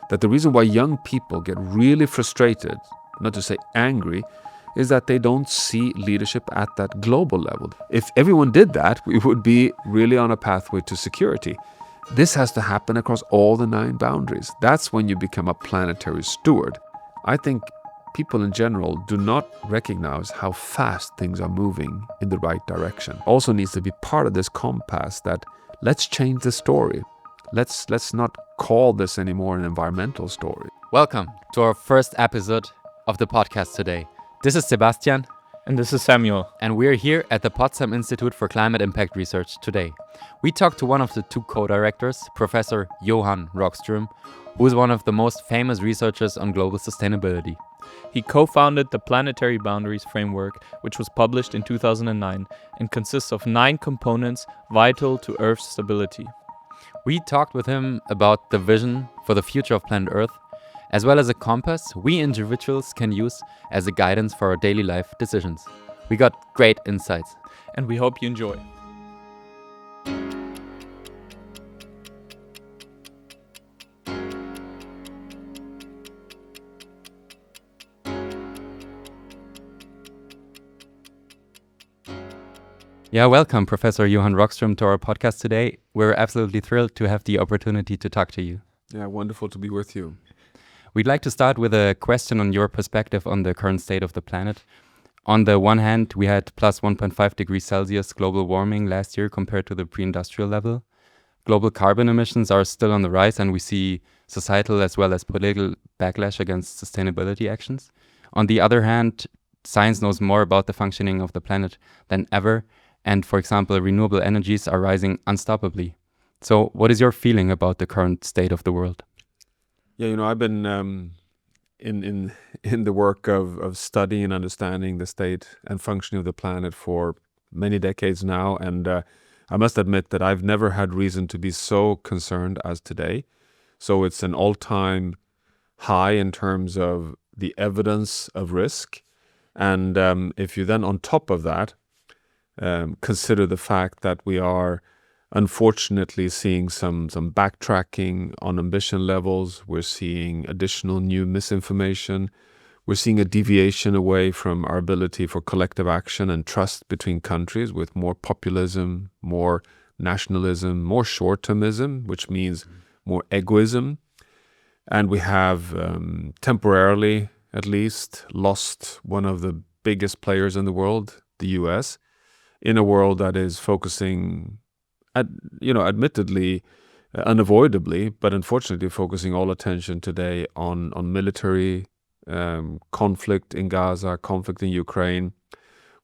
that the reason why young people get really frustrated, not to say angry, is that they don't see leadership at that global level. If everyone did that, we would be really on a pathway to security. This has to happen across all the 9 boundaries. That's when you become a planetary steward. I think people in general do not recognize how fast things are moving in the right direction. Also needs to be part of this compass that let's change the story. Let's not call this anymore an environmental story. Welcome to our first episode of the podcast today. This is Sebastian. And this is Samuel. And we're here at the Potsdam Institute for Climate Impact Research today. We talked to one of the 2 co-directors, Professor Johan Rockström, who is one of the most famous researchers on global sustainability. He co-founded the Planetary Boundaries framework, which was published in 2009 and consists of 9 components vital to Earth's stability. We talked with him about the vision for the future of planet Earth, as well as a compass we individuals can use as a guidance for our daily life decisions. We got great insights. And we hope you enjoy. Yeah, welcome, Professor Johan Rockström, to our podcast today. We're absolutely thrilled to have the opportunity to talk to you. Yeah, wonderful to be with you. We'd like to start with a question on your perspective on the current state of the planet. On the one hand, we had plus 1.5 degrees Celsius global warming last year compared to the pre-industrial level. Global carbon emissions are still on the rise, and we see societal as well as political backlash against sustainability actions. On the other hand, science knows more about the functioning of the planet than ever. And for example, renewable energies are rising unstoppably. So what is your feeling about the current state of the world? Yeah, I've been in the work of studying and understanding the state and functioning of the planet for many decades now. And I must admit that I've never had reason to be so concerned as today. So it's an all-time high in terms of the evidence of risk. And if you then on top of that, consider the fact that we are unfortunately seeing some backtracking on ambition levels. We're seeing additional new misinformation. We're seeing a deviation away from our ability for collective action and trust between countries with more populism, more nationalism, more short-termism, which means more egoism. And we have temporarily, at least, lost one of the biggest players in the world, the US, in a world that is focusing, admittedly, unavoidably, but unfortunately focusing all attention today on military conflict in Gaza, conflict in Ukraine,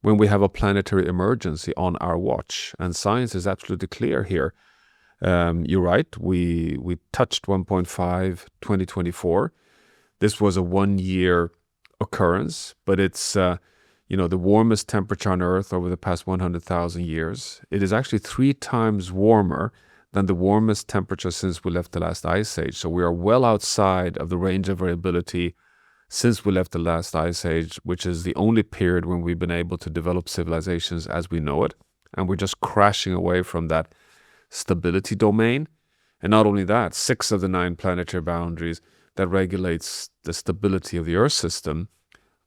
when we have a planetary emergency on our watch. And science is absolutely clear here. You're right, we touched 1.5 2024. This was a 1-year occurrence, but it's the warmest temperature on Earth over the past 100,000 years. It is actually 3 times warmer than the warmest temperature since we left the last ice age. So we are well outside of the range of variability since we left the last ice age, which is the only period when we've been able to develop civilizations as we know it. And we're just crashing away from that stability domain. And not only that, 6 of the 9 planetary boundaries that regulates the stability of the Earth system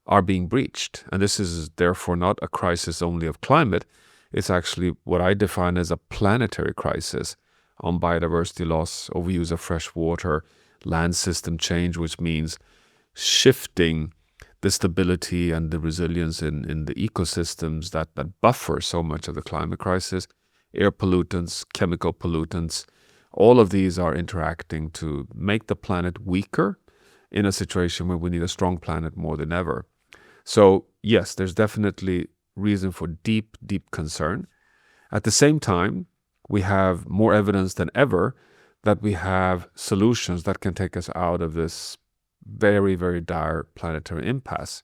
are being breached. And this is therefore not a crisis only of climate. It's actually what I define as a planetary crisis on biodiversity loss, overuse of fresh water, land system change, which means shifting the stability and the resilience in the ecosystems that buffer so much of the climate crisis. Air pollutants, chemical pollutants, all of these are interacting to make the planet weaker in a situation where we need a strong planet more than ever. So yes, there's definitely reason for deep, deep concern. At the same time, we have more evidence than ever that we have solutions that can take us out of this very, very dire planetary impasse.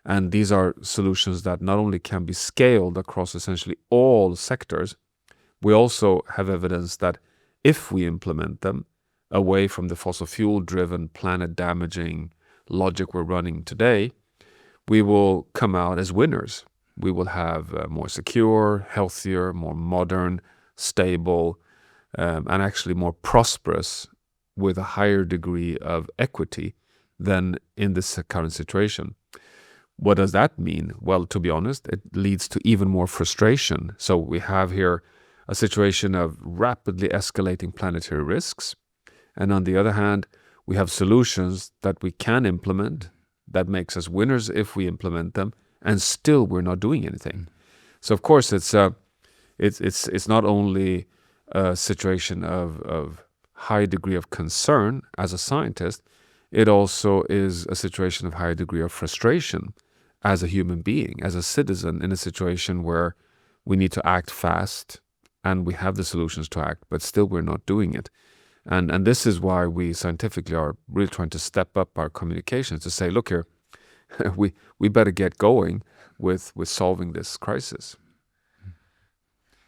And these are solutions that not only can be scaled across essentially all sectors, we also have evidence that if we implement them away from the fossil fuel-driven, planet-damaging logic we're running today, we will come out as winners. We will have a more secure, healthier, more modern, stable, and actually more prosperous with a higher degree of equity than in this current situation. What does that mean? Well, to be honest, it leads to even more frustration. So we have here a situation of rapidly escalating planetary risks. And on the other hand, we have solutions that we can implement that makes us winners if we implement them, and still we're not doing anything. So of course it's not only a situation of high degree of concern as a scientist, it also is a situation of high degree of frustration as a human being, as a citizen in a situation where we need to act fast and we have the solutions to act, but still we're not doing it. And this is why we scientifically are really trying to step up our communications to say, look here, we better get going with solving this crisis.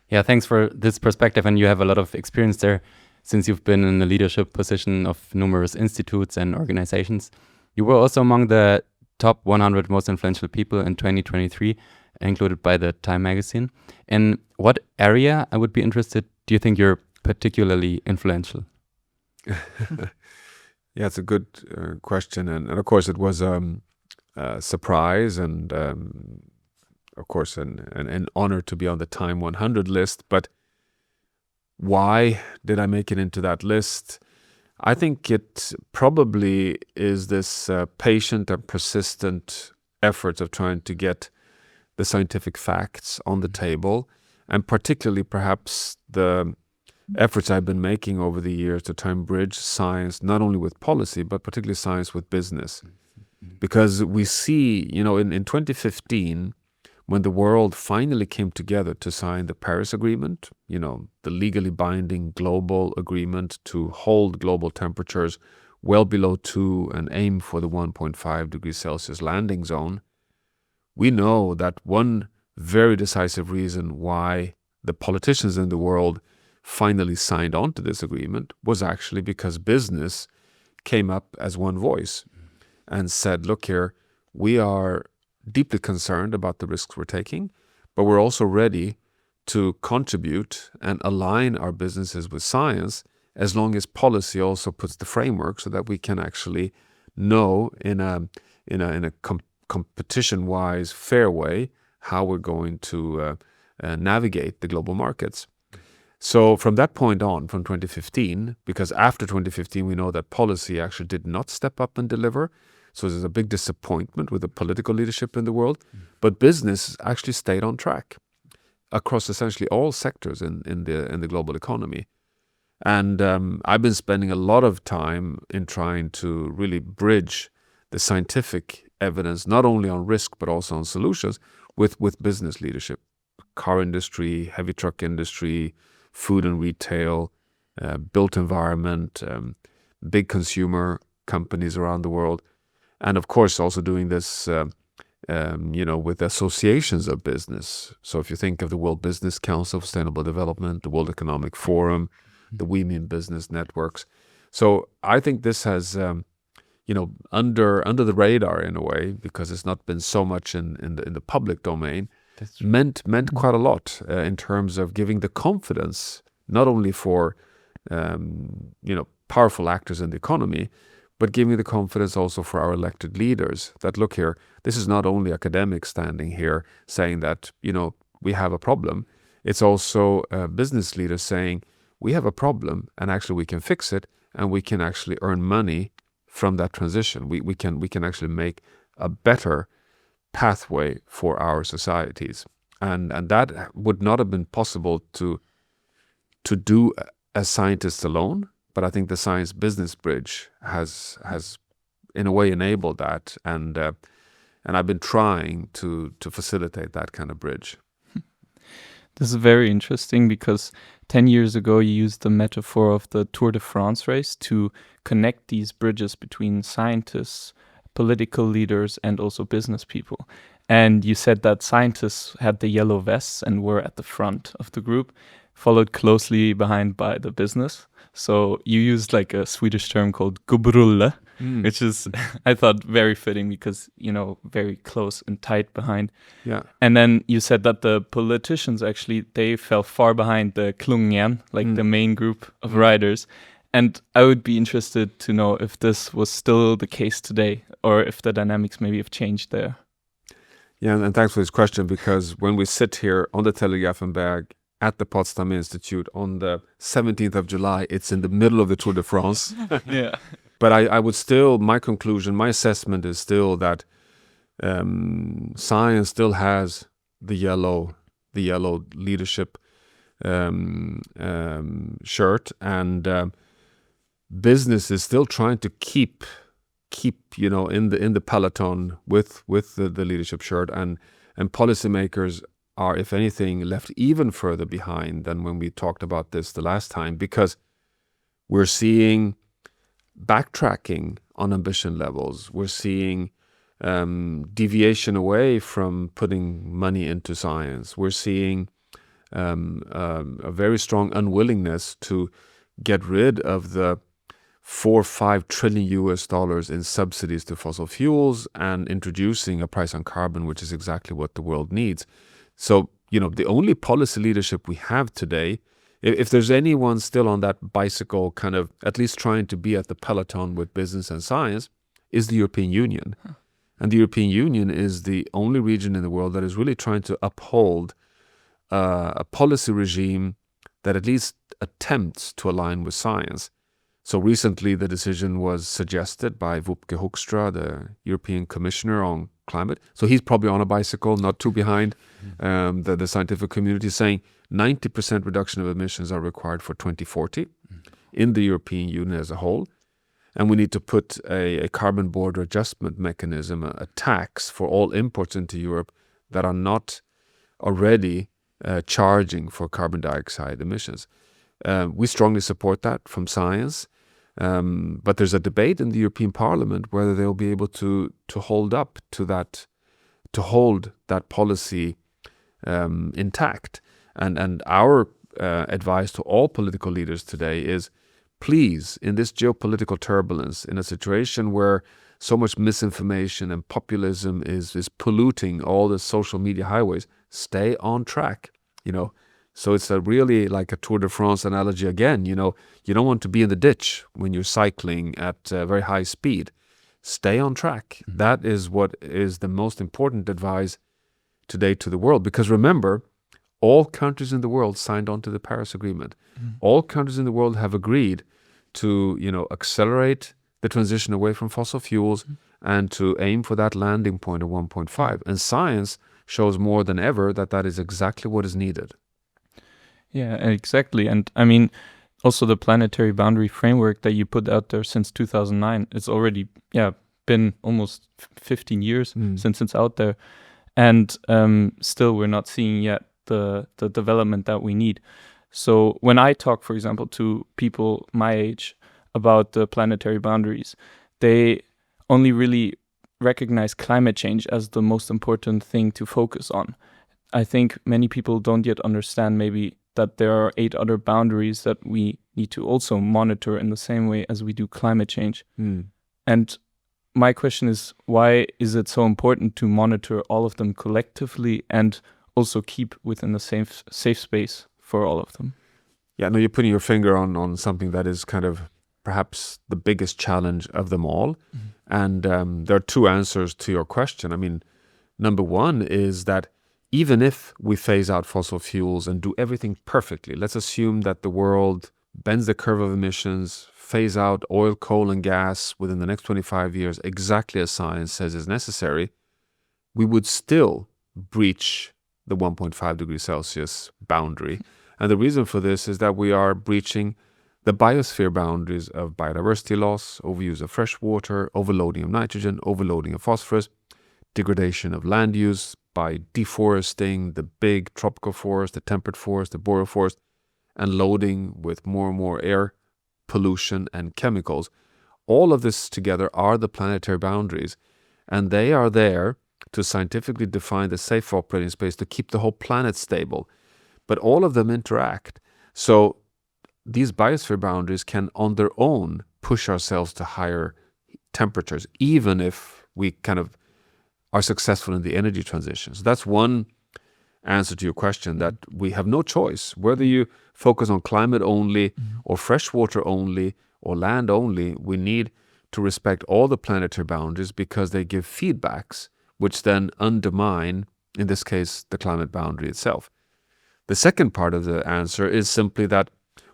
Yeah, thanks for this perspective. And you have a lot of experience there since you've been in a leadership position of numerous institutes and organizations. You were also among the top 100 most influential people in 2023, included by the Time magazine. In what area, I would be interested, do you think you're particularly influential? Yeah, it's a good question. And of course, it was a surprise and, of course, an honor to be on the Time 100 list. But why did I make it into that list? I think it probably is this patient and persistent efforts of trying to get the scientific facts on the table, and particularly perhaps the efforts I've been making over the years to try and bridge science, not only with policy, but particularly science with business. Because we see, in 2015, when the world finally came together to sign the Paris Agreement, the legally binding global agreement to hold global temperatures well below 2 and aim for the 1.5 degrees Celsius landing zone, we know that one very decisive reason why the politicians in the world finally signed on to this agreement was actually because business came up as one voice and said, look here, we are deeply concerned about the risks we're taking, but we're also ready to contribute and align our businesses with science as long as policy also puts the framework so that we can actually know in a competition-wise fair way how we're going to navigate the global markets. So from that point on, from 2015, because after 2015 we know that policy actually did not step up and deliver, so there's a big disappointment with the political leadership in the world, but business actually stayed on track across essentially all sectors in the global economy. And I've been spending a lot of time in trying to really bridge the scientific evidence, not only on risk, but also on solutions with business leadership, car industry, heavy truck industry, food and retail, built environment, big consumer companies around the world. And of course, also doing this, with associations of business. So if you think of the World Business Council for Sustainable Development, the World Economic Forum, the We Mean Business networks. So I think this has, under the radar in a way, because it's not been so much in the public domain, meant quite a lot in terms of giving the confidence, not only for, powerful actors in the economy, but giving the confidence also for our elected leaders that, look here, this is not only academics standing here saying that, we have a problem. It's also business leaders saying, we have a problem and actually we can fix it and we can actually earn money from that transition. We can actually make a better pathway for our societies. And that would not have been possible to do as scientists alone. But I think the science-business bridge has in a way enabled that, and I've been trying to facilitate that kind of bridge. This is very interesting because 10 years ago you used the metaphor of the Tour de France race to connect these bridges between scientists, political leaders, and also business people. And you said that scientists had the yellow vests and were at the front of the group, followed closely behind by the business. So you used like a Swedish term called gubbrulle, which is, I thought, very fitting because, very close and tight behind. Yeah. And then you said that the politicians actually, they fell far behind the klungen, like the main group of riders. And I would be interested to know if this was still the case today, or if the dynamics maybe have changed there. Yeah, and thanks for this question, because when we sit here on the Telegrafenberg at the Potsdam Institute on the 17th of July, it's in the middle of the Tour de France. Yeah. But I would still, my conclusion, my assessment is still that science still has the yellow leadership shirt, and business is still trying to keep in the peloton with the leadership shirt, and policymakers are, if anything, left even further behind than when we talked about this the last time, because we're seeing backtracking on ambition levels. We're seeing deviation away from putting money into science. We're seeing a very strong unwillingness to get rid of the $4-5 trillion in subsidies to fossil fuels and introducing a price on carbon, which is exactly what the world needs. So, the only policy leadership we have today, if there's anyone still on that bicycle, kind of at least trying to be at the peloton with business and science, is the European Union. And the European Union is the only region in the world that is really trying to uphold a policy regime that at least attempts to align with science. So recently the decision was suggested by Wopke Hoekstra, the European Commissioner on climate. So he's probably on a bicycle, not too behind the scientific community, saying 90% reduction of emissions are required for 2040 in the European Union as a whole. And we need to put a carbon border adjustment mechanism, a tax for all imports into Europe that are not already charging for carbon dioxide emissions. We strongly support that from science. But there's a debate in the European Parliament whether they'll be able to hold up to that, to hold that policy intact. And our advice to all political leaders today is, please, in this geopolitical turbulence, in a situation where so much misinformation and populism is polluting all the social media highways, stay on track. So it's really like a Tour de France analogy again. You don't want to be in the ditch when you're cycling at very high speed. Stay on track. That is what is the most important advice today to the world. Because remember, all countries in the world signed on to the Paris Agreement. All countries in the world have agreed to, accelerate the transition away from fossil fuels and to aim for that landing point of 1.5. And science shows more than ever that is exactly what is needed. Yeah, exactly. And I mean, also the planetary boundary framework that you put out there since 2009, it's already, been almost 15 years since it's out there. And still we're not seeing yet the development that we need. So when I talk, for example, to people my age about the planetary boundaries, they only really recognize climate change as the most important thing to focus on. I think many people don't yet understand maybe that there are 8 other boundaries that we need to also monitor in the same way as we do climate change. And my question is, why is it so important to monitor all of them collectively and also keep within the safe space for all of them? Yeah, no, you're putting your finger on something that is kind of perhaps the biggest challenge of them all. And there are 2 answers to your question. I mean, number one is that even if we phase out fossil fuels and do everything perfectly, let's assume that the world bends the curve of emissions, phase out oil, coal, and gas within the next 25 years, exactly as science says is necessary, we would still breach the 1.5 degrees Celsius boundary. And the reason for this is that we are breaching the biosphere boundaries of biodiversity loss, overuse of fresh water, overloading of nitrogen, overloading of phosphorus, degradation of land use by deforesting the big tropical forest, the temperate forest, the boreal forest, and loading with more and more air pollution and chemicals. All of this together are the planetary boundaries, and they are there to scientifically define the safe operating space to keep the whole planet stable. But all of them interact. So these biosphere boundaries can on their own push ourselves to higher temperatures, even if we kind of are successful in the energy transition. So that's one answer to your question, that we have no choice. Whether you focus on climate only or freshwater only or land only, we need to respect all the planetary boundaries because they give feedbacks which then undermine, in this case, the climate boundary itself. The second part of the answer is simply that,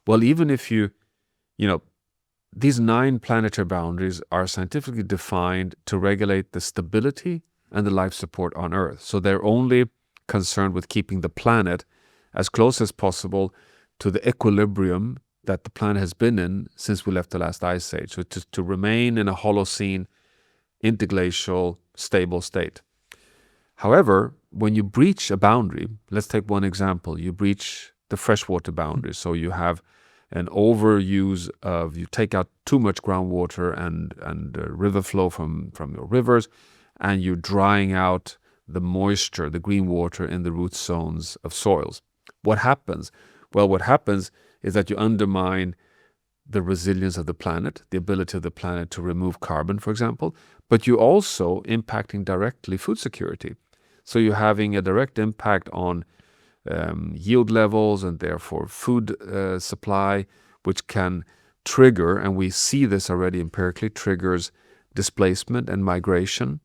well, even if these 9 planetary boundaries are scientifically defined to regulate the stability and the life support on Earth. So they're only concerned with keeping the planet as close as possible to the equilibrium that the planet has been in since we left the last ice age. So to remain in a Holocene, interglacial, stable state. However, when you breach a boundary, let's take one example, you breach the freshwater boundary. So you have an overuse of, you take out too much groundwater and river flow from your rivers, and you're drying out the moisture, the green water in the root zones of soils. What happens? Well, what happens is that you undermine the resilience of the planet, the ability of the planet to remove carbon, for example, but you're also impacting directly food security. So you're having a direct impact on yield levels and therefore food supply, which can trigger, and we see this already empirically, triggers displacement and migration,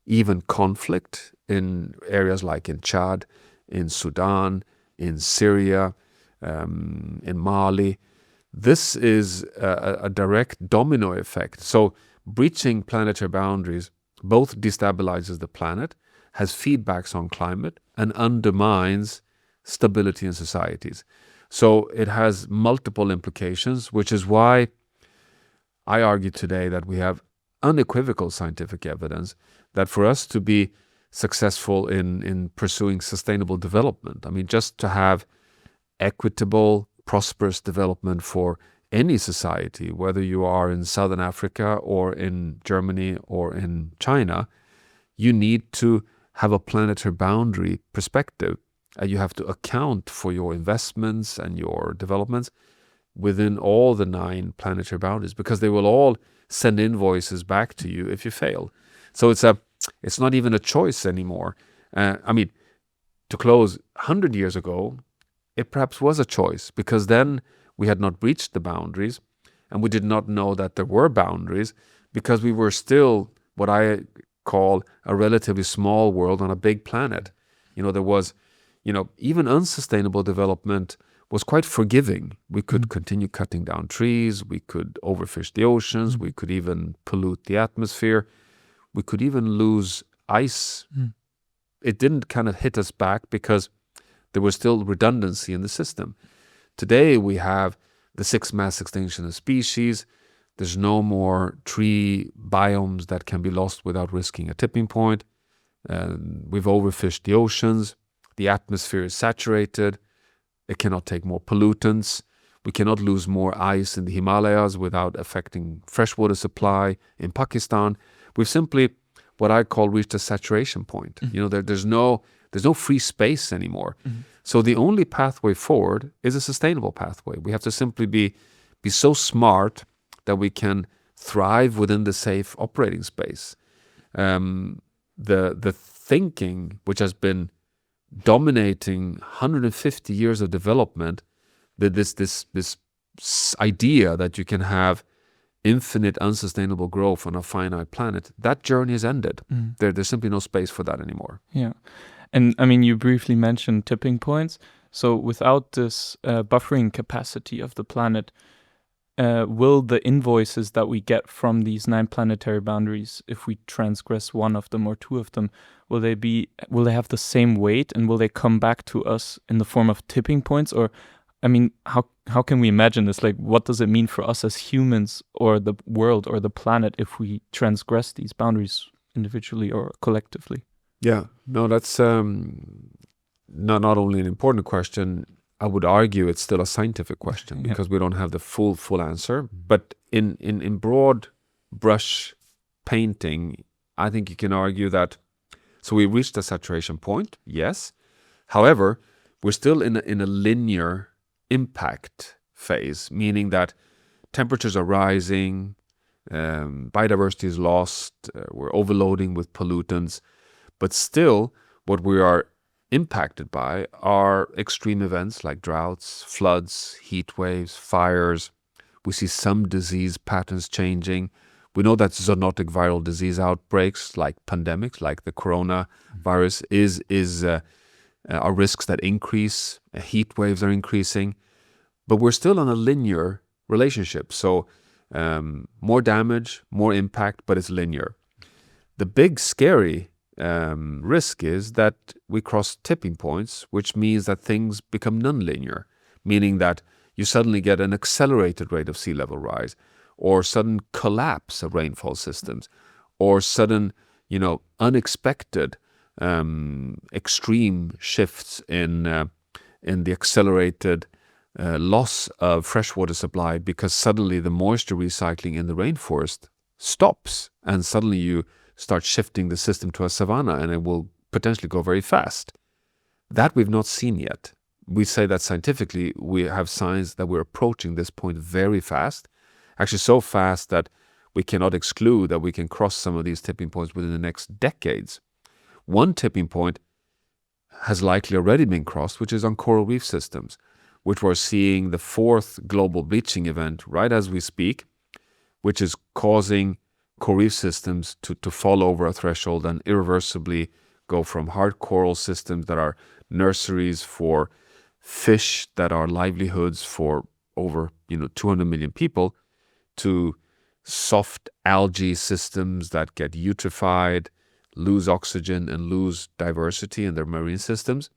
even conflict in areas like in Chad, in Sudan, in Syria, in Mali. This is a direct domino effect. So breaching planetary boundaries both destabilizes the planet, has feedbacks on climate, and undermines stability in societies. So it has multiple implications, which is why I argue today that we have unequivocal scientific evidence that for us to be successful in pursuing sustainable development, I mean, just to have equitable, prosperous development for any society, whether you are in Southern Africa or in Germany or in China, you need to have a planetary boundary perspective. You have to account for your investments and your developments within all the 9 planetary boundaries, because they will all send invoices back to you if you fail. So it's not even a choice anymore. To close, 100 years ago, it perhaps was a choice, because then we had not breached the boundaries and we did not know that there were boundaries, because we were still what I call a relatively small world on a big planet. There was, even unsustainable development was quite forgiving. We could continue cutting down trees, we could overfish the oceans, we could even pollute the atmosphere, we could even lose ice. It didn't kind of hit us back because there was still redundancy in the system. Today we have the 6th mass extinction of species. There's no more tree biomes that can be lost without risking a tipping point. We've overfished the oceans. The atmosphere is saturated. It cannot take more pollutants. We cannot lose more ice in the Himalayas without affecting freshwater supply in Pakistan. We've simply, what I call, reached a saturation point. There's no free space anymore. So the only pathway forward is a sustainable pathway. We have to simply be so smart that we can thrive within the safe operating space. The thinking which has been dominating 150 years of development, that this idea that you can have infinite unsustainable growth on a finite planet, that journey has ended. There's simply no space for that anymore. Yeah. And I mean, you briefly mentioned tipping points. So without this buffering capacity of the planet, will the invoices that we get from these 9 planetary boundaries, if we transgress one of them or 2 of them, will they have the same weight, and will they come back to us in the form of tipping points? Or, I mean, how can we imagine this? Like, what does it mean for us as humans or the world or the planet if we transgress these boundaries individually or collectively? Yeah, no, that's not only an important question. I would argue it's still a scientific question, because we don't have the full answer. But in broad brush painting, I think you can argue that, so we reached a saturation point, yes. However, we're still in a linear impact phase, meaning that temperatures are rising, biodiversity is lost, we're overloading with pollutants. But still, what we are impacted by are extreme events like droughts, floods, heat waves, fires. We see some disease patterns changing. We know that zoonotic viral disease outbreaks like pandemics, like the coronavirus, are risks that increase. Heat waves are increasing. But we're still on a linear relationship. So more damage, more impact, but it's linear. The big scary risk is that we cross tipping points, which means that things become nonlinear, meaning that you suddenly get an accelerated rate of sea level rise, or sudden collapse of rainfall systems, or sudden, unexpected extreme shifts in the accelerated loss of freshwater supply, because suddenly the moisture recycling in the rainforest stops, and suddenly you start shifting the system to a savanna, and it will potentially go very fast. That we've not seen yet. We say that scientifically we have signs that we're approaching this point very fast, actually so fast that we cannot exclude that we can cross some of these tipping points within the next decades. One tipping point has likely already been crossed, which is on coral reef systems, which we're seeing the 4th global bleaching event right as we speak, which is causing coral reef systems to fall over a threshold and irreversibly go from hard coral systems that are nurseries for fish that are livelihoods for over 200 million people to soft algae systems that get eutrophied, lose oxygen, and lose diversity in their marine systems.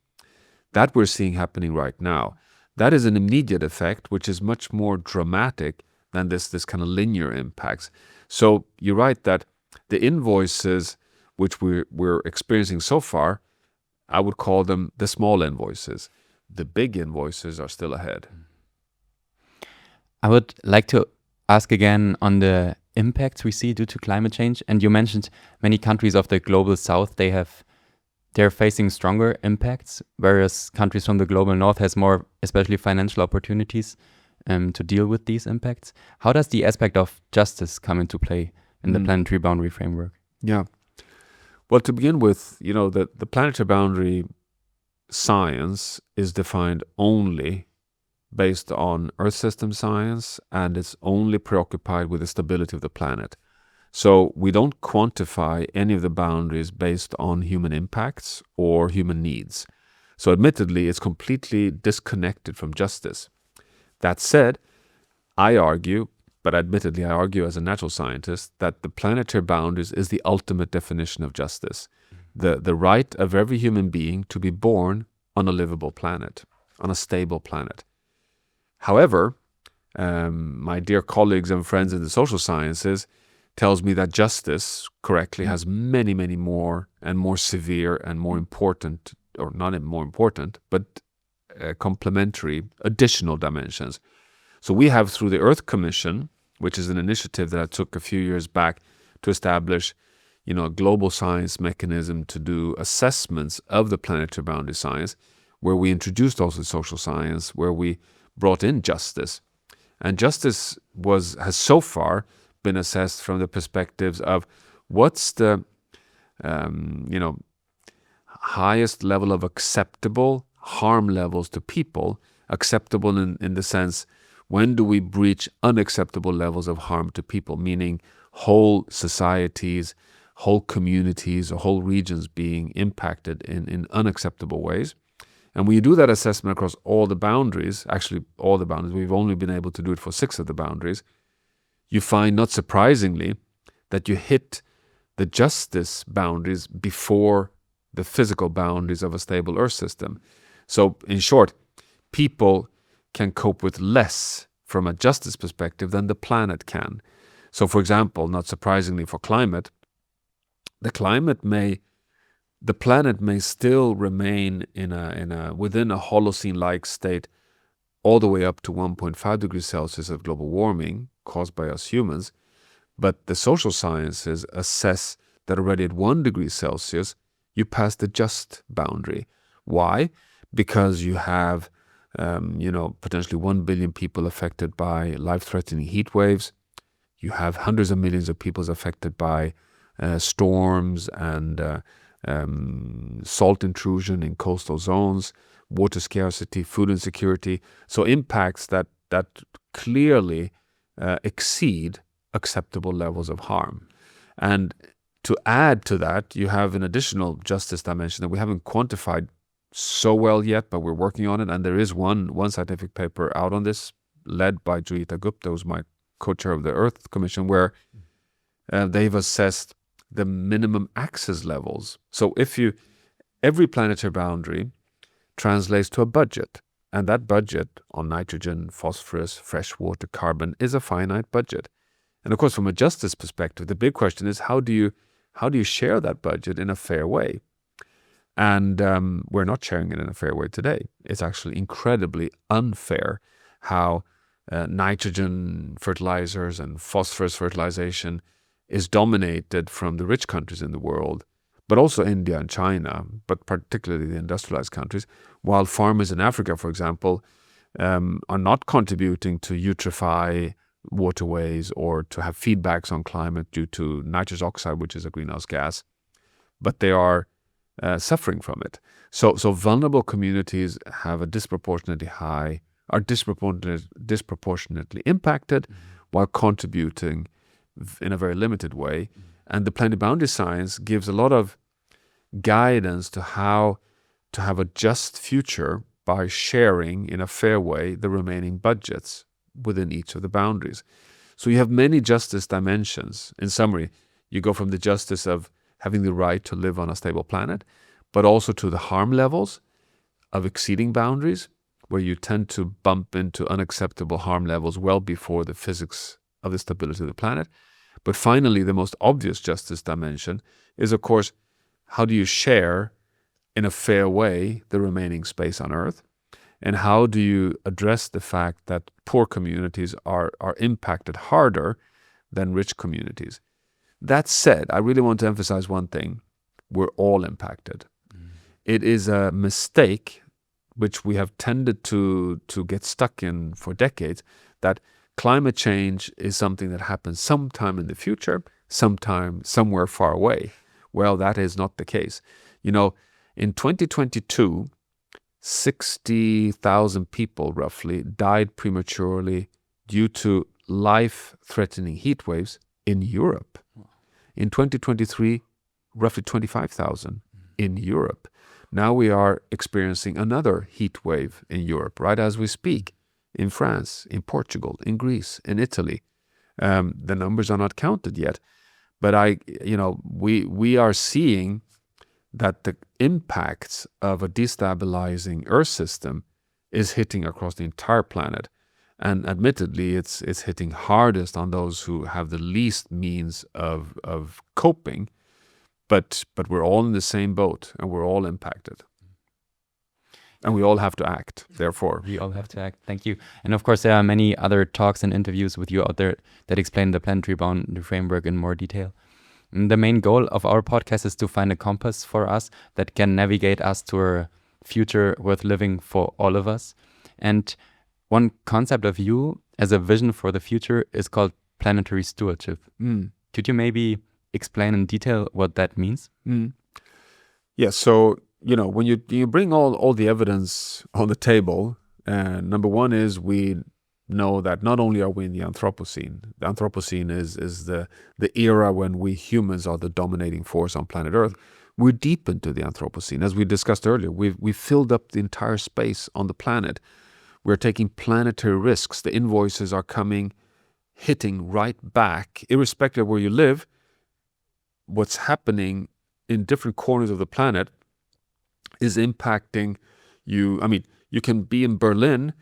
That we're seeing happening right now. That is an immediate effect, which is much more dramatic than this kind of linear impacts. So you're right that the invoices which we're experiencing so far, I would call them the small invoices. The big invoices are still ahead. I would like to ask again on the impacts we see due to climate change. And you mentioned many countries of the global south, they're facing stronger impacts, whereas countries from the global north has more, especially financial opportunities to deal with these impacts. How does the aspect of justice come into play in the planetary boundary framework? Yeah. Well, to begin with, the planetary boundary science is defined only based on Earth system science, and it's only preoccupied with the stability of the planet. So we don't quantify any of the boundaries based on human impacts or human needs. So admittedly, it's completely disconnected from justice. That said, I argue, but admittedly I argue as a natural scientist, that the planetary boundaries is the ultimate definition of justice. The right of every human being to be born on a livable planet, on a stable planet. However, my dear colleagues and friends in the social sciences tells me that justice, correctly, has many, many more and more severe and more important, or not more important, but complementary additional dimensions. So we have, through the Earth Commission, which is an initiative that I took a few years back to establish, a global science mechanism to do assessments of the planetary boundary science, where we introduced also social science, where we brought in justice. And justice has so far been assessed from the perspectives of what's the highest level of acceptable harm levels to people, acceptable in the sense, when do we breach unacceptable levels of harm to people, meaning whole societies, whole communities, or whole regions being impacted in unacceptable ways. And when you do that assessment across all the boundaries, actually all the boundaries, we've only been able to do it for 6 of the boundaries, you find, not surprisingly, that you hit the justice boundaries before the physical boundaries of a stable Earth system. So, in short, people can cope with less from a justice perspective than the planet can. So, for example, not surprisingly for climate, the planet may still remain within a Holocene-like state all the way up to 1.5 degrees Celsius of global warming caused by us humans, but the social sciences assess that already at 1 degree Celsius, you pass the just boundary. Why? Because you have, potentially 1 billion people affected by life-threatening heat waves. You have hundreds of millions of people affected by storms and salt intrusion in coastal zones, water scarcity, food insecurity. So impacts that clearly exceed acceptable levels of harm. And to add to that, you have an additional justice dimension that we haven't quantified so well yet, but we're working on it. And there is one scientific paper out on this, led by Joyita Gupta, who's my co-chair of the Earth Commission, where they've assessed the minimum access levels. So every planetary boundary translates to a budget, and that budget on nitrogen, phosphorus, fresh water, carbon is a finite budget. And of course, from a justice perspective, the big question is how do you share that budget in a fair way? And we're not sharing it in a fair way today. It's actually incredibly unfair how nitrogen fertilizers and phosphorus fertilization is dominated from the rich countries in the world, but also India and China, but particularly the industrialized countries, while farmers in Africa, for example, are not contributing to eutrify waterways or to have feedbacks on climate due to nitrous oxide, which is a greenhouse gas, but they are suffering from it. So vulnerable communities have are disproportionately impacted while contributing in a very limited way. And the planetary boundary science gives a lot of guidance to how to have a just future by sharing in a fair way the remaining budgets within each of the boundaries. So you have many justice dimensions. In summary, you go from the justice of having the right to live on a stable planet, but also to the harm levels of exceeding boundaries, where you tend to bump into unacceptable harm levels well before the physics of the stability of the planet. But finally, the most obvious justice dimension is, of course, how do you share in a fair way the remaining space on Earth? And how do you address the fact that poor communities are impacted harder than rich communities? That said, I really want to emphasize one thing. We're all impacted. It is a mistake, which we have tended to get stuck in for decades, that climate change is something that happens sometime in the future, sometime somewhere far away. Well, that is not the case. You know, in 2022, 60,000 people roughly died prematurely due to life-threatening heat waves in Europe. In 2023, roughly 25,000 in Europe. Now we are experiencing another heat wave in Europe, right as we speak, in France, in Portugal, in Greece, in Italy. The numbers are not counted yet, but we are seeing that the impacts of a destabilizing Earth system is hitting across the entire planet. And admittedly, it's hitting hardest on those who have the least means of coping. But we're all in the same boat, and we're all impacted. And we all have to act, therefore. We all have to act. Thank you. And of course, there are many other talks and interviews with you out there that explain the planetary boundary framework in more detail. And the main goal of our podcast is to find a compass for us that can navigate us to a future worth living for all of us. And one concept of you as a vision for the future is called planetary stewardship. Could you maybe explain in detail what that means? Yeah, so, when you bring all the evidence on the table, number one is we know that not only are we in the Anthropocene is the era when we humans are the dominating force on planet Earth. We're deep into the Anthropocene. As we discussed earlier, we've filled up the entire space on the planet. We're taking planetary risks. The invoices are hitting right back, irrespective of where you live. What's happening in different corners of the planet is impacting you. I mean, you can be in Berlin,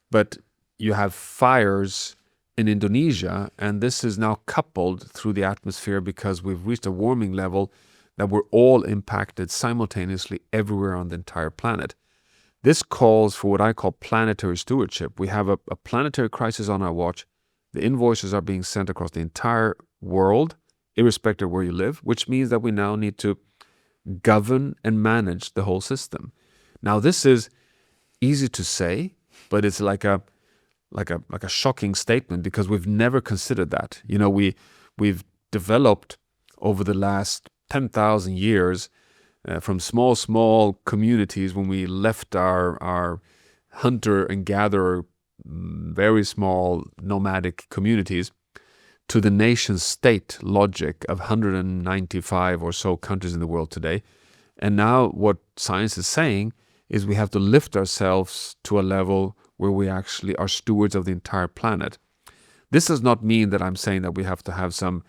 but you have fires in Indonesia, and this is now coupled through the atmosphere because we've reached a warming level that we're all impacted simultaneously everywhere on the entire planet. This calls for what I call planetary stewardship. We have a planetary crisis on our watch. The invoices are being sent across the entire world, irrespective of where you live, which means that we now need to govern and manage the whole system. Now, this is easy to say, but it's like a shocking statement because we've never considered that. We've developed over the last 10,000 years from small communities when we left our hunter and gatherer, very small nomadic communities, to the nation state logic of 195 or so countries in the world today. And now what science is saying is we have to lift ourselves to a level where we actually are stewards of the entire planet. This does not mean that I'm saying that we have to have some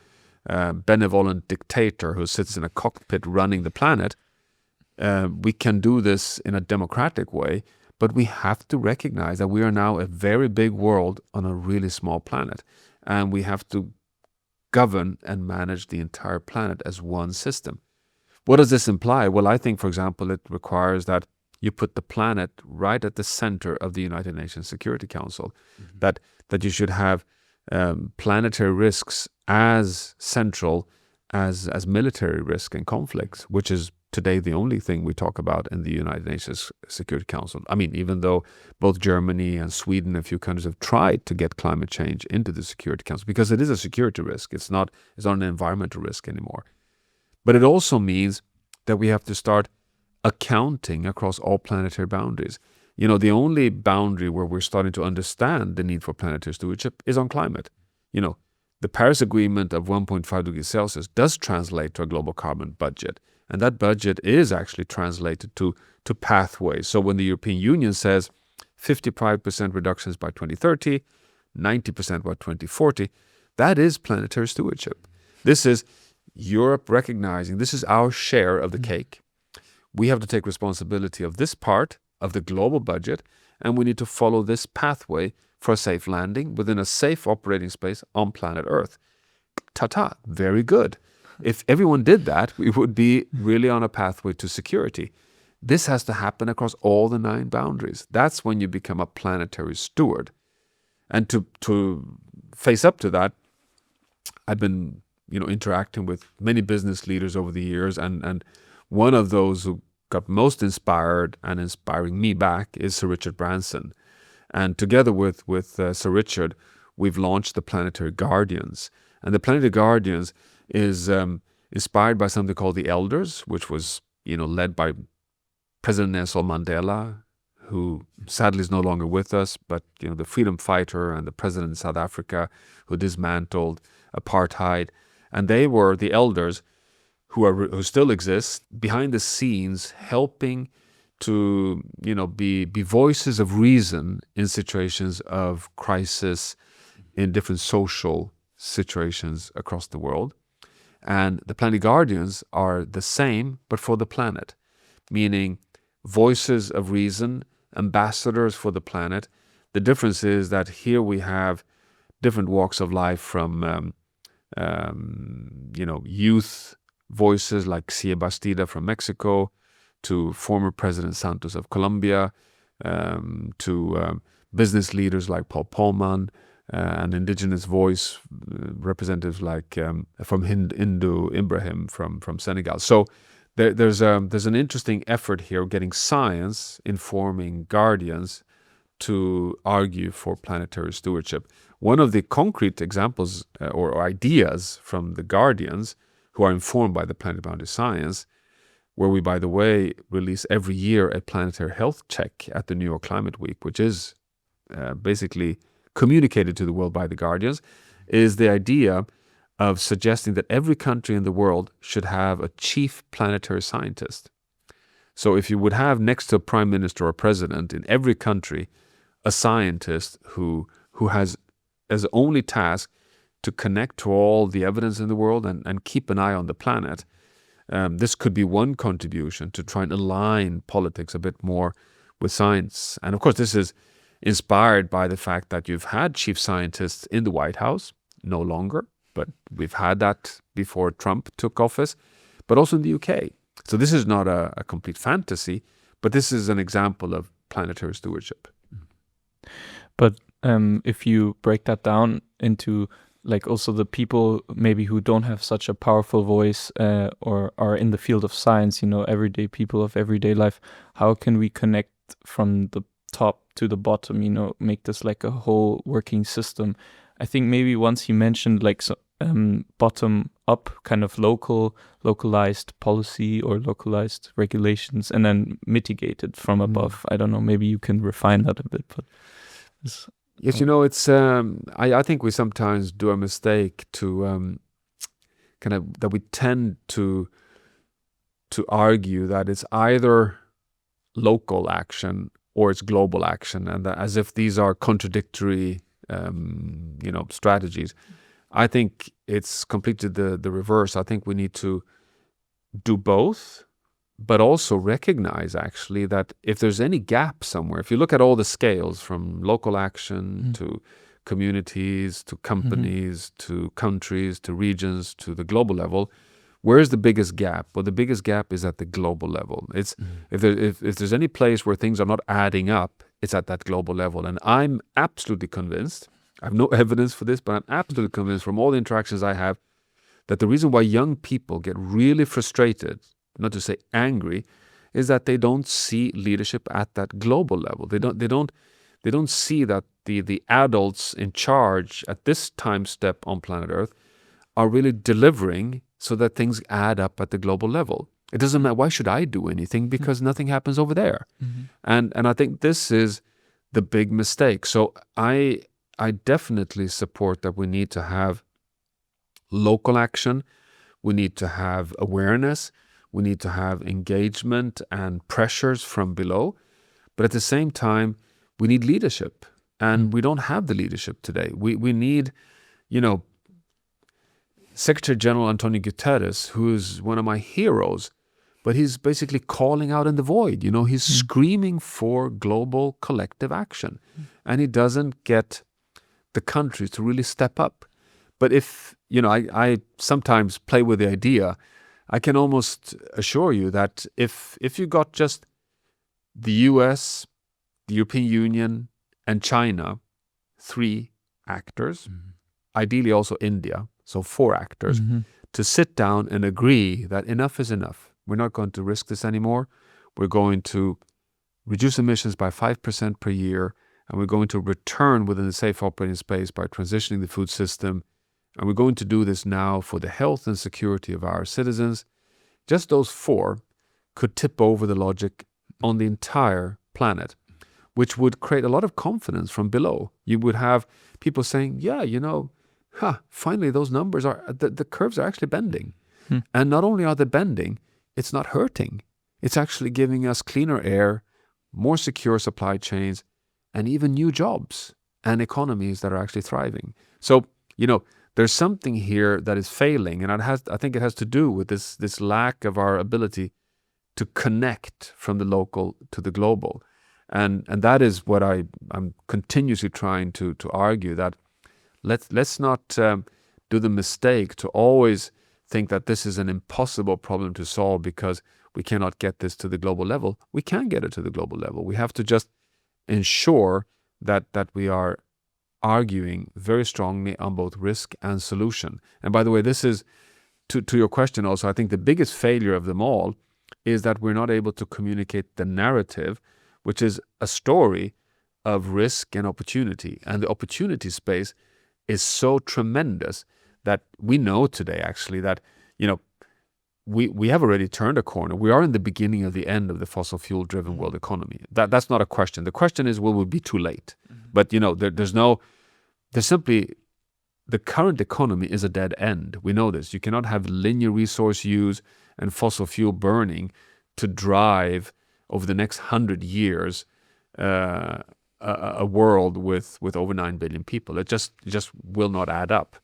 benevolent dictator who sits in a cockpit running the planet. We can do this in a democratic way, but we have to recognize that we are now a very big world on a really small planet, and we have to govern and manage the entire planet as one system. What does this imply? Well, I think, for example, it requires that you put the planet right at the center of the United Nations Security Council, that you should have planetary risks as central as military risk and conflicts, which is today the only thing we talk about in the United Nations Security Council. I mean, even though both Germany and Sweden and a few countries have tried to get climate change into the Security Council, because it is a security risk. It's not an environmental risk anymore. But it also means that we have to start accounting across all planetary boundaries. You know, the only boundary where we're starting to understand the need for planetary stewardship is on climate. You know, the Paris Agreement of 1.5 degrees Celsius does translate to a global carbon budget. And that budget is actually translated to pathways. So when the European Union says 55% reductions by 2030, 90% by 2040, that is planetary stewardship. This is Europe recognizing this is our share of the cake. We have to take responsibility of this part of the global budget, and we need to follow this pathway for a safe landing within a safe operating space on planet Earth. Ta-ta, very good. If everyone did that, we would be really on a pathway to security. This has to happen across all the 9 boundaries. That's when you become a planetary steward. And to face up to that, I've been interacting with many business leaders over the years, and one of those who got most inspired and inspiring me back is Sir Richard Branson. And together with Sir Richard, we've launched the Planetary Guardians. And the Planetary Guardians is inspired by something called the Elders, which was led by President Nelson Mandela, who sadly is no longer with us, but the freedom fighter and the president in South Africa who dismantled apartheid. And they were the elders who still exist behind the scenes, helping to be voices of reason in situations of crisis, in different social situations across the world. And the Planetary Guardians are the same, but for the planet, meaning voices of reason, ambassadors for the planet. The difference is that here we have different walks of life, from youth voices like Cia Bastida from Mexico, to former President Santos of Colombia, to business leaders like Paul Polman, and indigenous voice representatives like from Hindu Ibrahim from Senegal. So there's an interesting effort here, getting science informing guardians to argue for planetary stewardship. One of the concrete examples or ideas from the guardians, who are informed by the Planetary Boundaries science, where we, by the way, release every year a planetary health check at the New York Climate Week, which is basically communicated to the world by the guardians, is the idea of suggesting that every country in the world should have a chief planetary scientist. So if you would have next to a prime minister or president in every country a scientist who has as only task to connect to all the evidence in the world and keep an eye on the planet, this could be one contribution to try and align politics a bit more with science. And of course, this is inspired by the fact that you've had chief scientists in the White House, no longer, but we've had that before Trump took office, but also in the UK. So this is not a complete fantasy, but this is an example of planetary stewardship. But if you break that down into like also the people maybe who don't have such a powerful voice or are in the field of science, everyday people of everyday life, how can we connect from the top to the bottom, make this like a whole working system? I think maybe once he mentioned like bottom up kind of localized policy or localized regulations and then mitigate it from above. I don't know, maybe you can refine that a bit, but yes, it's I think we sometimes do a mistake to kind of that we tend to argue that it's either local action or it's global action, and that as if these are contradictory strategies. I think it's completely the reverse. I think we need to do both, but also recognize actually that if there's any gap somewhere, if you look at all the scales from local action to communities, to companies, to countries, to regions, to the global level, where is the biggest gap? Well, the biggest gap is at the global level. It's if there's any place where things are not adding up, it's at that global level. And I'm absolutely convinced, I have no evidence for this, but I'm absolutely convinced from all the interactions I have that the reason why young people get really frustrated, not to say angry, is that they don't see leadership at that global level. They don't see that the adults in charge at this time step on planet Earth are really delivering so that things add up at the global level. It doesn't matter, why should I do anything? Because nothing happens over there. And I think this is the big mistake. So I definitely support that we need to have local action, we need to have awareness, we need to have engagement and pressures from below. But at the same time, we need leadership. And we don't have the leadership today. We need, Secretary General Antonio Guterres, who is one of my heroes, but he's basically calling out in the void. He's screaming for global collective action. And he doesn't get the countries to really step up. But if, I sometimes play with the idea, I can almost assure you that if you got just the US, the European Union, and China, 3 actors, ideally also India, so 4 actors, to sit down and agree that enough is enough. We're not going to risk this anymore. We're going to reduce emissions by 5% per year, and we're going to return within the safe operating space by transitioning the food system. And we're going to do this now for the health and security of our citizens. Just those 4 could tip over the logic on the entire planet, which would create a lot of confidence from below. You would have people saying, yeah, finally those numbers the curves are actually bending. And not only are they bending, it's not hurting. It's actually giving us cleaner air, more secure supply chains, and even new jobs and economies that are actually thriving. So, there's something here that is failing, and I think it has to do with this lack of our ability to connect from the local to the global. And that is what I'm continuously trying to argue, that let's not do the mistake to always think that this is an impossible problem to solve because we cannot get this to the global level. We can get it to the global level. We have to just ensure that we are arguing very strongly on both risk and solution. And by the way, this is, to your question also, I think the biggest failure of them all is that we're not able to communicate the narrative, which is a story of risk and opportunity. And the opportunity space is so tremendous that we know today actually that, we have already turned a corner. We are in the beginning of the end of the fossil fuel driven world economy. That's not a question. The question is, will we be too late? But, there's simply, the current economy is a dead end. We know this. You cannot have linear resource use and fossil fuel burning to drive over the next 100 years a world with over 9 billion people. It just will not add up.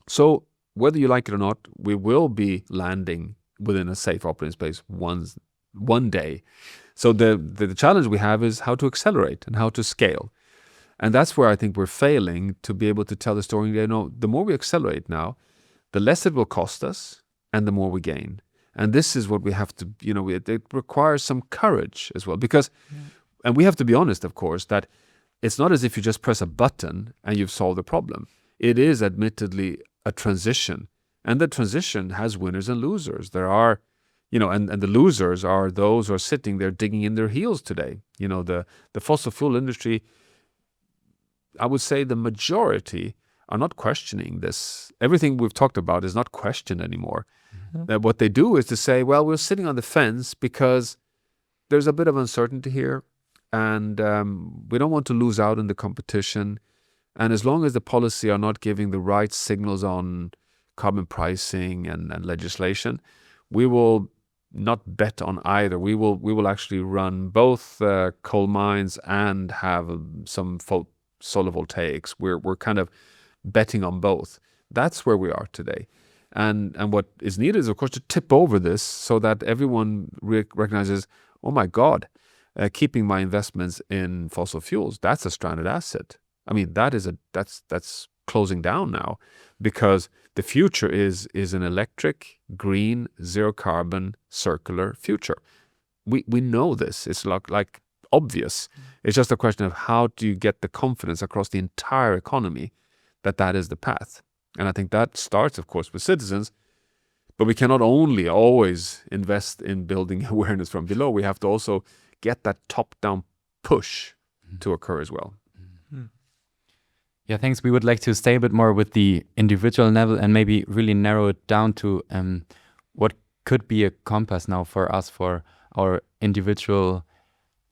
So whether you like it or not, we will be landing within a safe operating space one day. So the challenge we have is how to accelerate and how to scale. And that's where I think we're failing to be able to tell the story. The more we accelerate now, the less it will cost us and the more we gain. And this is what we have to, it requires some courage as well. Because, and we have to be honest, of course, that it's not as if you just press a button and you've solved the problem. It is admittedly a transition. And the transition has winners and losers. There are, and the losers are those who are sitting there digging in their heels today. The fossil fuel industry, I would say the majority are not questioning this. Everything we've talked about is not questioned anymore. Mm-hmm. What they do is to say, well, we're sitting on the fence because there's a bit of uncertainty here, and we don't want to lose out in the competition. And as long as the policy are not giving the right signals on carbon pricing and legislation, we will not bet on either. We will actually run both coal mines and have some solar voltaics. We're kind of betting on both. That's where we are today. And what is needed is, of course, to tip over this so that everyone recognizes, oh my God, keeping my investments in fossil fuels, that's a stranded asset. I mean, that's closing down now, because the future is an electric, green, zero carbon, circular future. We know this. It's like obvious. It's just a question of how do you get the confidence across the entire economy that is the path. And I think that starts, of course, with citizens. But we cannot only always invest in building awareness from below. We have to also get that top-down push to occur as well. Yeah, thanks. We would like to stay a bit more with the individual level and maybe really narrow it down to what could be a compass now for us, for our individual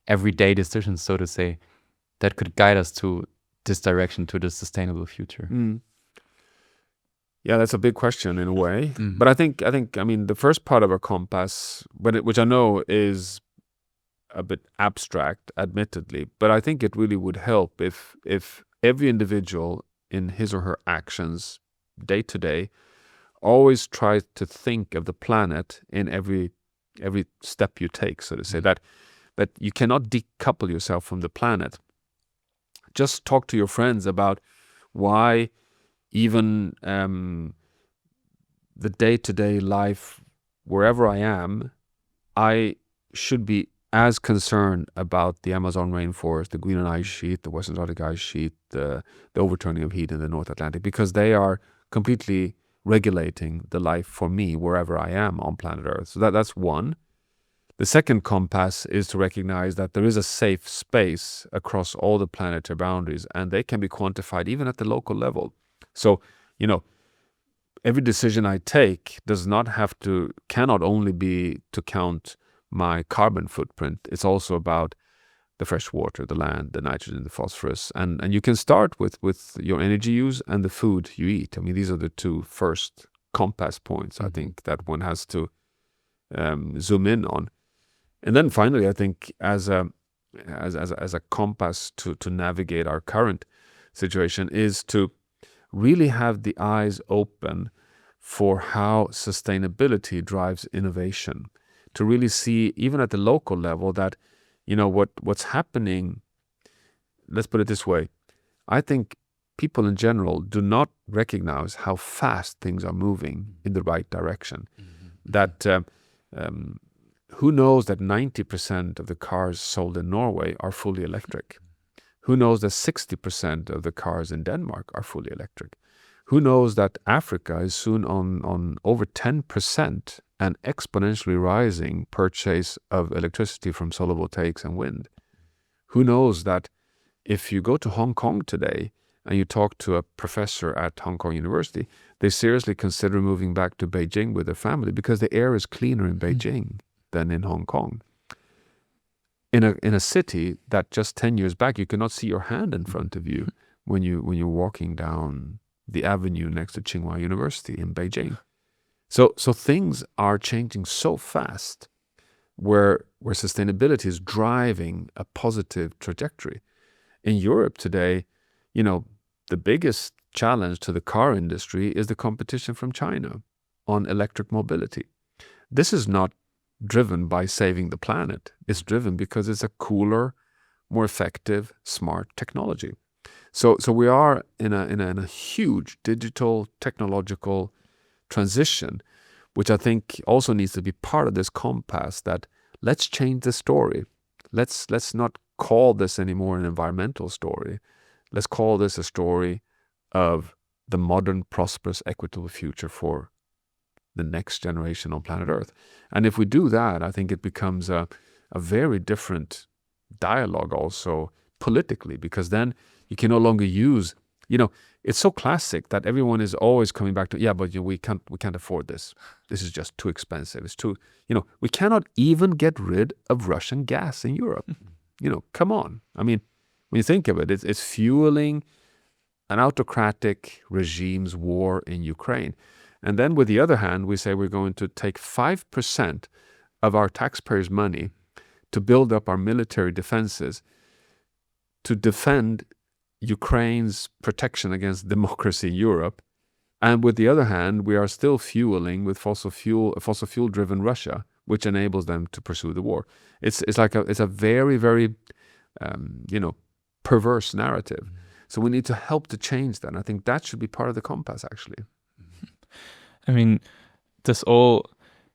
everyday decisions, so to say, that could guide us to this direction, to the sustainable future. Yeah, that's a big question in a way. But I think the first part of our compass, which I know is a bit abstract, admittedly, but I think it really would help if every individual in his or her actions day to day always tries to think of the planet in every step you take, so to say, that you cannot decouple yourself from the planet. Just talk to your friends about why even the day-to-day life, wherever I am, I should be as concerned about the Amazon rainforest, the Greenland ice sheet, the Western Arctic ice sheet, the overturning of heat in the North Atlantic, because they are completely regulating the life for me wherever I am on planet Earth. So that's one. The second compass is to recognize that there is a safe space across all the planetary boundaries, and they can be quantified even at the local level. So, every decision I take cannot only be to count my carbon footprint. It's also about the fresh water, the land, the nitrogen, the phosphorus. And you can start with your energy use and the food you eat. I mean, these are the two first compass points, I think, that one has to zoom in on. And then finally, I think as a compass to navigate our current situation is to really have the eyes open for how sustainability drives innovation. To really see, even at the local level, that what's happening. Let's put it this way: I think people in general do not recognize how fast things are moving in the right direction. That who knows that 90% of the cars sold in Norway are fully electric? Who knows that 60% of the cars in Denmark are fully electric? Who knows that Africa is soon on over 10% and exponentially rising purchase of electricity from solar voltaics and wind? Who knows that if you go to Hong Kong today and you talk to a professor at Hong Kong University, they seriously consider moving back to Beijing with their family because the air is cleaner in Beijing than in Hong Kong. In a city that just 10 years back you could not see your hand in front of you when you're walking down the avenue next to Tsinghua University in Beijing. So things are changing so fast where sustainability is driving a positive trajectory. In Europe today, the biggest challenge to the car industry is the competition from China on electric mobility. This is not driven by saving the planet. It's driven because it's a cooler, more effective, smart technology. So we are in a huge digital technological transition, which I think also needs to be part of this compass, that let's change the story. Let's not call this anymore an environmental story. Let's call this a story of the modern, prosperous, equitable future for the next generation on planet Earth. And if we do that, I think it becomes a very different dialogue also politically, because then you can no longer use it's so classic that everyone is always coming back to, yeah, but we can't afford this. This is just too expensive. It's too, we cannot even get rid of Russian gas in Europe. Come on. I mean, when you think of it, it's fueling an autocratic regime's war in Ukraine. And then with the other hand, we say we're going to take 5% of our taxpayers' money to build up our military defenses to defend Ukraine's protection against democracy in Europe. And with the other hand, we are still fueling with fossil fuel driven Russia, which enables them to pursue the war. It's a very, very perverse narrative. So we need to help to change that. And I think that should be part of the compass, actually. I mean, this all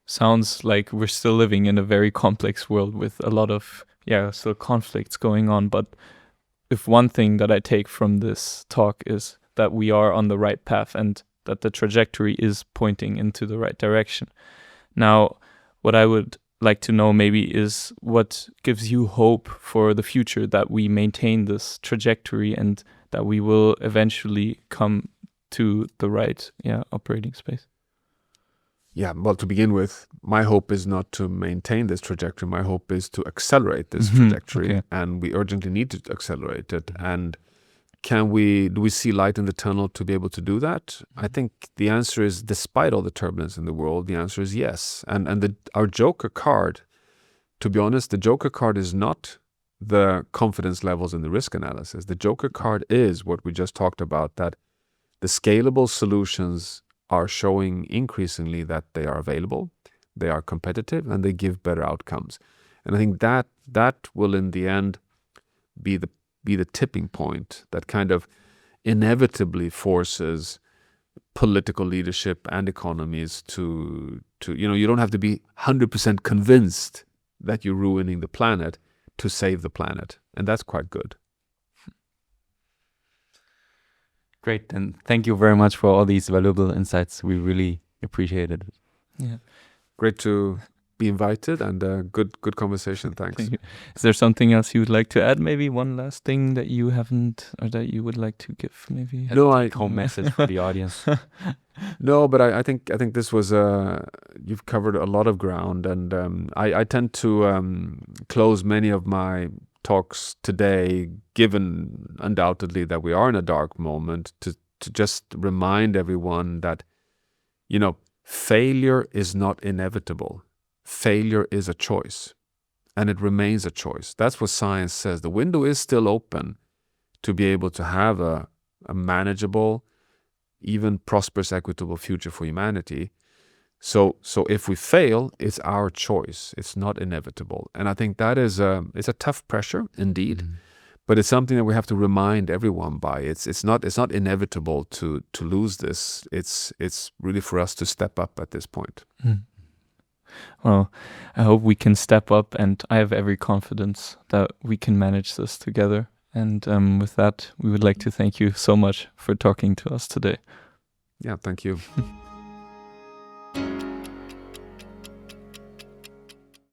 sounds like we're still living in a very complex world with a lot of, still conflicts going on. But if one thing that I take from this talk is that we are on the right path and that the trajectory is pointing into the right direction. Now, what I would like to know maybe is what gives you hope for the future, that we maintain this trajectory and that we will eventually come to the right operating space. Yeah, well, to begin with, my hope is not to maintain this trajectory. My hope is to accelerate this trajectory, and we urgently need to accelerate it. And do we see light in the tunnel to be able to do that? I think the answer is, despite all the turbulence in the world, the answer is yes. And our Joker card, to be honest, the Joker card is not the confidence levels in the risk analysis. The Joker card is what we just talked about, that the scalable solutions are showing increasingly that they are available, they are competitive, and they give better outcomes. And I think that will in the end be the tipping point that kind of inevitably forces political leadership and economies to you don't have to be 100% convinced that you're ruining the planet to save the planet. And that's quite good. Great, and thank you very much for all these valuable insights. We really appreciated it. Yeah, great to be invited, and good conversation. Thanks. Thank you. Is there something else you would like to add? Maybe one last thing that you haven't, or that you would like to give? Maybe home message for the audience. No, but I think this was you've covered a lot of ground, and I tend to close many of my talks today, given undoubtedly that we are in a dark moment, to just remind everyone that, failure is not inevitable. Failure is a choice, and it remains a choice. That's what science says. The window is still open to be able to have a manageable, even prosperous, equitable future for humanity. So if we fail, it's our choice. It's not inevitable. And I think that is it's a tough pressure indeed, but it's something that we have to remind everyone by. It's not inevitable to lose this. It's really for us to step up at this point. Well, I hope we can step up, and I have every confidence that we can manage this together. And with that, we would like to thank you so much for talking to us today. Yeah, thank you.